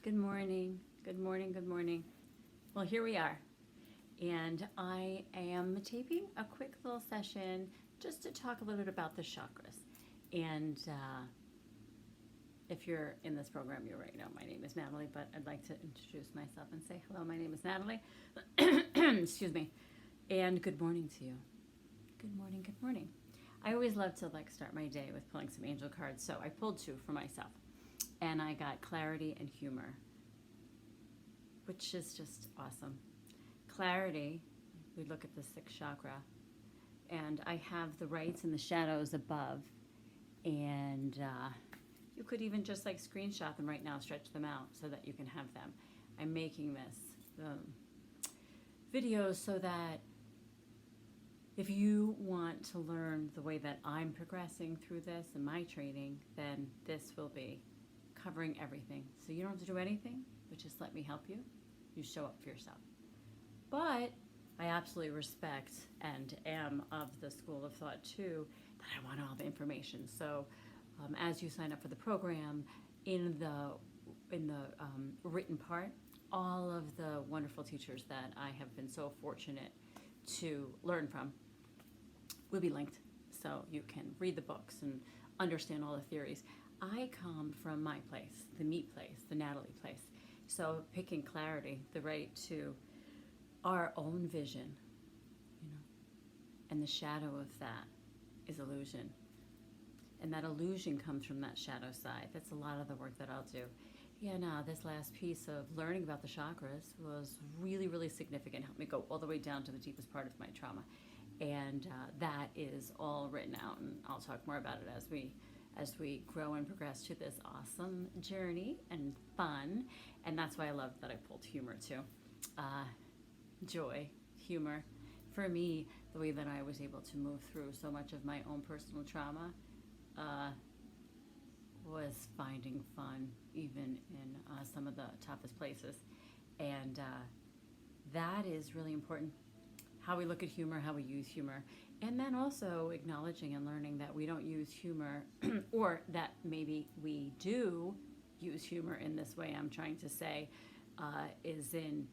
Good morning. Good morning. Good morning. Well, here we are. And I am taping a quick little session just to talk a little bit about the chakras. And if you're in this program, you already know my name is Natalie, but I'd like to introduce myself and say, hello, my name is Natalie. Excuse me. And good morning to you. Good morning. Good morning. I always love to start my day with pulling some angel cards. So I pulled two for myself. And I got clarity and humor, which is just awesome. Clarity, we look at the sixth chakra, and I have the rights and the shadows above, and you could even just screenshot them right now, stretch them out so that you can have them. I'm making this video so that if you want to learn the way that I'm progressing through this in my training, then this will be covering everything. So you don't have to do anything, but just let me help you. You show up for yourself. But I absolutely respect and am of the school of thought too that I want all the information. So as you sign up for the program, in the written part, all of the wonderful teachers that I have been so fortunate to learn from will be linked, so you can read the books and understand all the theories. I come from my place, the me place, the Natalie place. So picking clarity, the right to our own vision, and the shadow of that is illusion. And that illusion comes from that shadow side. That's a lot of the work that I'll do. Yeah, now this last piece of learning about the chakras was really, really significant. Helped me go all the way down to the deepest part of my trauma. And that is all written out, and I'll talk more about it as we grow and progress to this awesome journey and fun. And that's why I love that I pulled humor too. Joy, humor. For me, the way that I was able to move through so much of my own personal trauma was finding fun even in some of the toughest places. And that is really important. How we look at humor, how we use humor. And then also acknowledging and learning that we don't use humor, or that maybe we do use humor in this way I'm trying to say, is in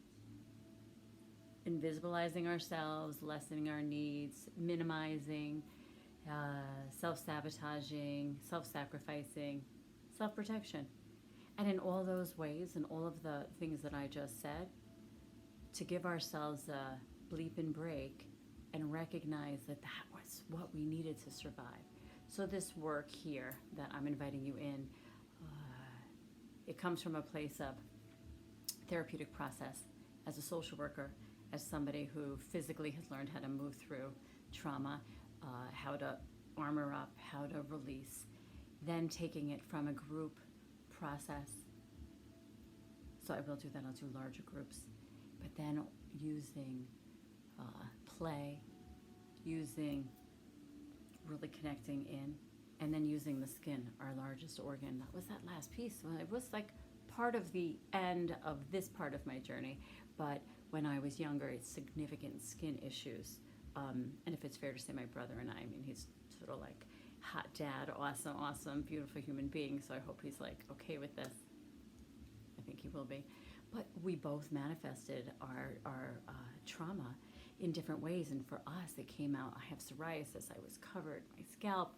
invisibilizing ourselves, lessening our needs, minimizing, self-sabotaging, self-sacrificing, self-protection. And in all those ways, and all of the things that I just said, to give ourselves a bleep and break and recognize that that was what we needed to survive. So this work here that I'm inviting you in, it comes from a place of therapeutic process as a social worker, as somebody who physically has learned how to move through trauma, how to armor up, how to release, then taking it from a group process. So I will do that, I'll do larger groups, but then using play, using really connecting in, and then using the skin, our largest organ. That was that last piece. It was part of the end of this part of my journey, but when I was younger, it's significant skin issues. And if it's fair to say, my brother and I mean, he's sort of hot dad, awesome, beautiful human being, so I hope he's okay with this. I think he will be. But we both manifested our trauma in different ways, and for us it came out. I have psoriasis, I was covered, my scalp,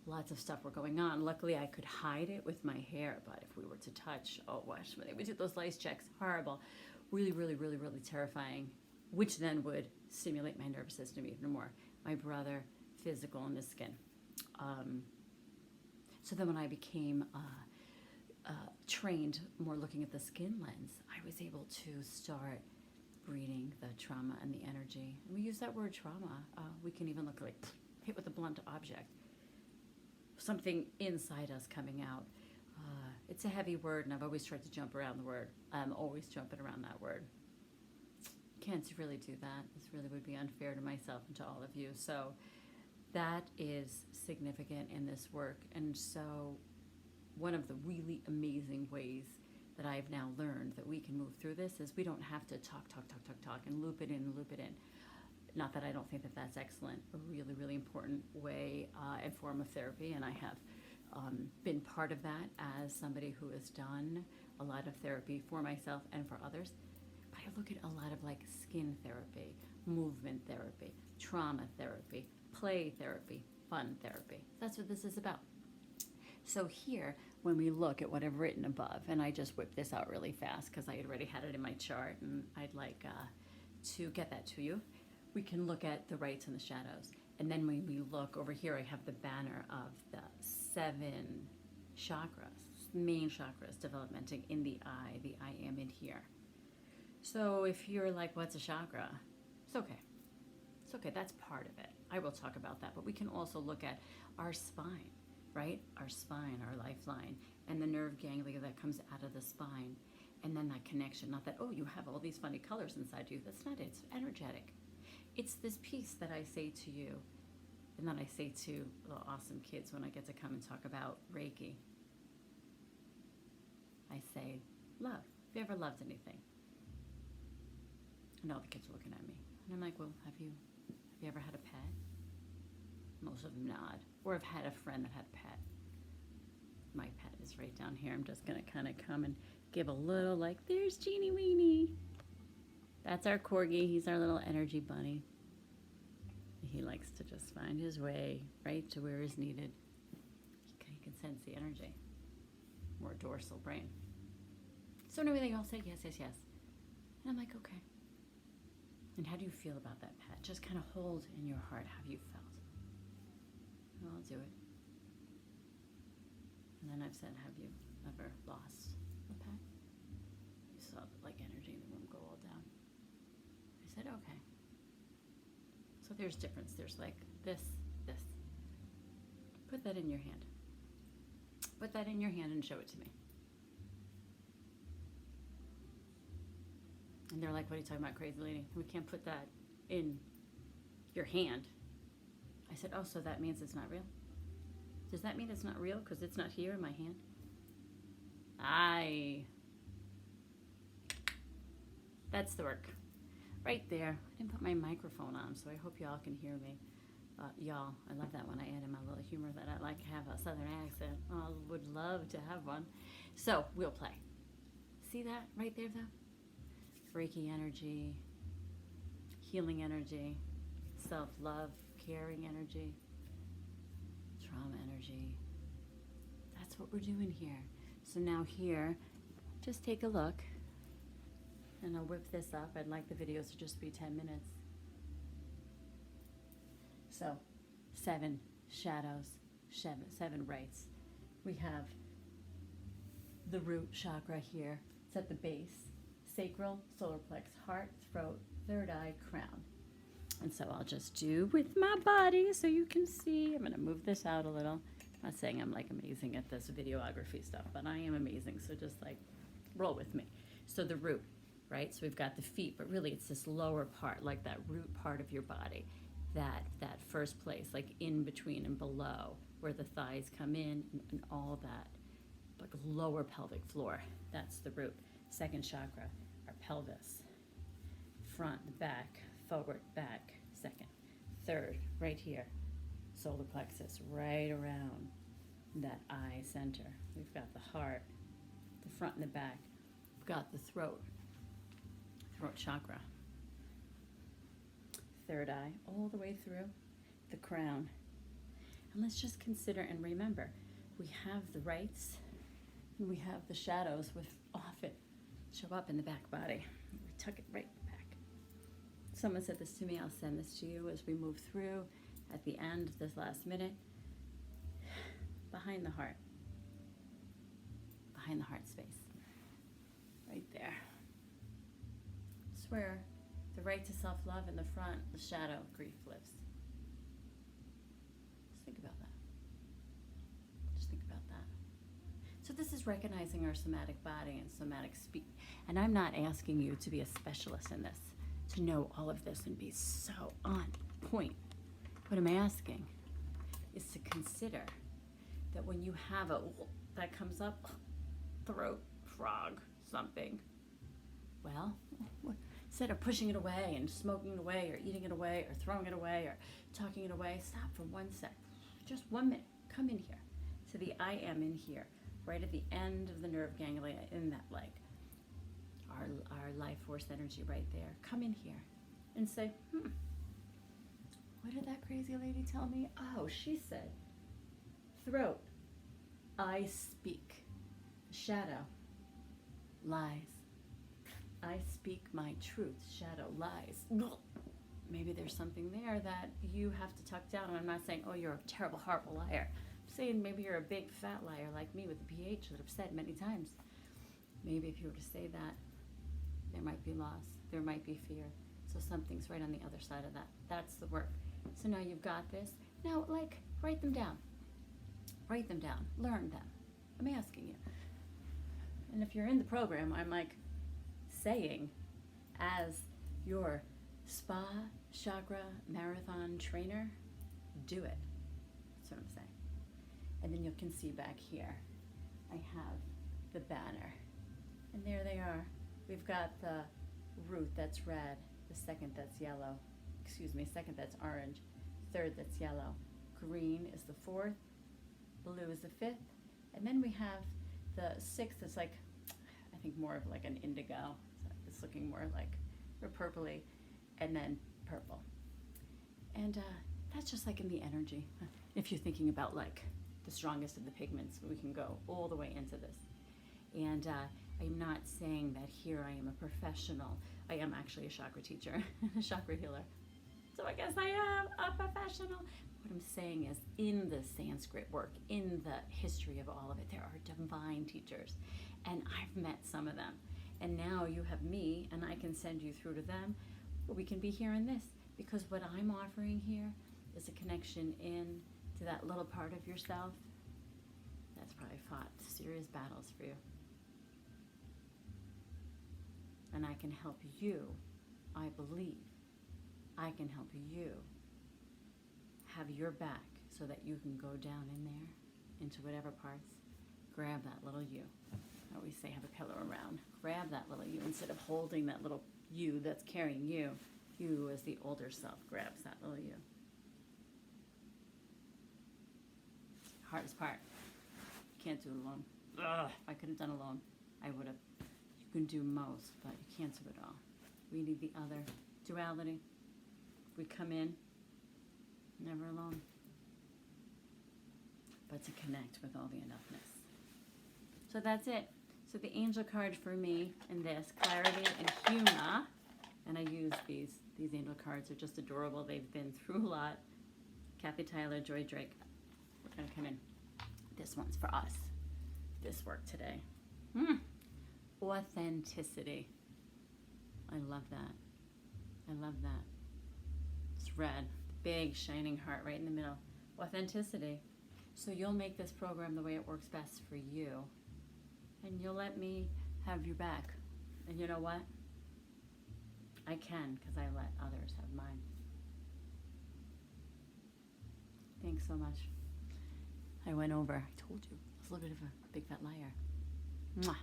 lots of stuff were going on. Luckily I could hide it with my hair, but if we were to touch, oh gosh, when they would do those lice checks, horrible, really, really, really, really terrifying, which then would stimulate my nervous system even more. My brother, physical in his skin. So then when I became trained more looking at the skin lens, I was able to start reading the trauma and the energy. And we use that word trauma. We can even look hit with a blunt object. Something inside us coming out. It's a heavy word, and I've always tried to jump around the word. I'm always jumping around that word. Can't really do that. This really would be unfair to myself and to all of you. So that is significant in this work. And so one of the really amazing ways that I've now learned that we can move through this is we don't have to talk and loop it in. Not that I don't think that that's excellent, a really, really important way and form of therapy, and I have been part of that as somebody who has done a lot of therapy for myself and for others. But I look at a lot of like skin therapy, movement therapy, trauma therapy, play therapy, fun therapy. That's what this is about. So here, when we look at what I've written above, and I just whipped this out really fast because I had already had it in my chart, and I'd like to get that to you. We can look at the rights and the shadows. And then when we look over here, I have the banner of the 7 chakras, main chakras developmenting in the I am in here. So if you're like, what's a chakra? It's okay. It's okay, that's part of it. I will talk about that, but we can also look at our spine, right? Our spine, our lifeline, and the nerve ganglia that comes out of the spine. And then that connection, not that, oh, you have all these funny colors inside you. That's not it, it's energetic. It's this piece that I say to you, and then I say to the awesome kids when I get to come and talk about Reiki. I say, love. Have you ever loved anything? And all the kids are looking at me. And I'm like, well, have you ever had a pet? Most of them nod. Or have had a friend that had a pet. My pet is right down here. I'm just going to kind of come and give a little like, there's Jeannie Weenie. That's our corgi. He's our little energy bunny. He likes to just find his way right to where is needed. He can sense the energy. More dorsal brain. So anyway, they all say yes, yes, yes. And I'm like, okay. And how do you feel about that pet? Just kind of hold in your heart how you felt. And I'll do it. And then I've said, have you ever lost a pet? You saw like energy in the room go all down. I said, okay. So there's difference. There's like this. Put that in your hand. Put that in your hand and show it to me. And they're like, what are you talking about, crazy lady? We can't put that in your hand. I said, oh, so that means it's not real? Does that mean it's not real because it's not here in my hand? That's the work. Right there. I didn't put my microphone on, so I hope y'all can hear me. Y'all, I love that when I add in my little humor that I like to have a southern accent. I would love to have one. So, we'll play. See that right there, though? Reiki energy, healing energy, self-love, caring energy, trauma energy. That's what we're doing here. So now here, just take a look. And I'll whip this up. I'd like the videos to just be 10 minutes. So, 7 shadows, 7 rights. We have the root chakra here. It's at the base. Sacral, solar plex, heart, throat, third eye, crown. And so I'll just do with my body so you can see. I'm going to move this out a little. I'm not saying I'm like amazing at this videography stuff, but I am amazing. So just like roll with me. So the root, right? So we've got the feet, but really it's this lower part, like that root part of your body. That first place, like in between and below, where the thighs come in and all that, like lower pelvic floor. That's the root. Second chakra, our pelvis. Front, back, forward, back, second. Third, right here, solar plexus, right around that eye center. We've got the heart, the front and the back. We've got the throat chakra. Third eye, all the way through the crown. And let's just consider and remember, we have the rights and we have the shadows with often show up in the back body. We tuck it right back. Someone said this to me, I'll send this to you as we move through at the end, this last minute. Behind the heart space, right there. Swear. The right to self-love in the front, the shadow, grief lives. Just think about that. Just think about that. So this is recognizing our somatic body and somatic speak. And I'm not asking you to be a specialist in this, to know all of this and be so on point. What I'm asking is to consider that when you have that comes up, throat, frog, something, well, instead of pushing it away and smoking it away or eating it away or throwing it away or talking it away, stop for 1 sec. Just 1 minute. Come in here. So the I am in here. right at the end of the nerve ganglia in that leg. Our life force energy right there. Come in here and say, what did that crazy lady tell me? Oh, she said, throat, I speak. Shadow, lies. I speak my truth. Shadow, lies. Maybe there's something there that you have to tuck down. And I'm not saying, oh, you're a terrible, horrible liar. I'm saying maybe you're a big, fat liar like me with a PH that I've said many times. Maybe if you were to say that, there might be loss. There might be fear. So something's right on the other side of that. That's the work. So now you've got this. Now, like, write them down. Write them down. Learn them. I'm asking you. And if you're in the program, I'm like saying, as your spa chakra marathon trainer, do it. That's what I'm saying. And then you can see back here, I have the banner. And there they are. We've got the root that's red, the second that's yellow, second that's orange, third that's yellow, green is the fourth, blue is the fifth, and then we have the sixth that's like, I think more of like an indigo. It's looking more like, or purpley, and then purple. And that's just like in the energy. If you're thinking about like the strongest of the pigments, we can go all the way into this. And I'm not saying that here I am a professional. I am actually a chakra teacher, a chakra healer. So I guess I am a professional. What I'm saying is, in the Sanskrit work, in the history of all of it, there are divine teachers. And I've met some of them. And now you have me, and I can send you through to them. But we can be here in this, because what I'm offering here is a connection in to that little part of yourself that's probably fought serious battles for you. And I can help you, I believe, I can help you have your back so that you can go down in there into whatever parts, grab that little you. I always say have a pillow around. Grab that little you instead of holding that little you that's carrying you. You as the older self grabs that little you. Hardest part. Can't do it alone. Ugh, if I could have done alone, I would have. You can do most, but you can't do it all. We need the other duality. We come in, never alone, but to connect with all the enoughness. So that's it. So the angel card for me in this, clarity and humor, and I use these angel cards are just adorable. They've been through a lot. Kathy Tyler, Joy Drake. We're gonna come in. This one's for us. This work today. Authenticity. I love that. I love that. It's red, big shining heart right in the middle. Authenticity. So you'll make this program the way it works best for you. And you'll let me have your back. And you know what? I can, because I let others have mine. Thanks so much. I went over. I told you. I was a little bit of a big fat liar. Mwah.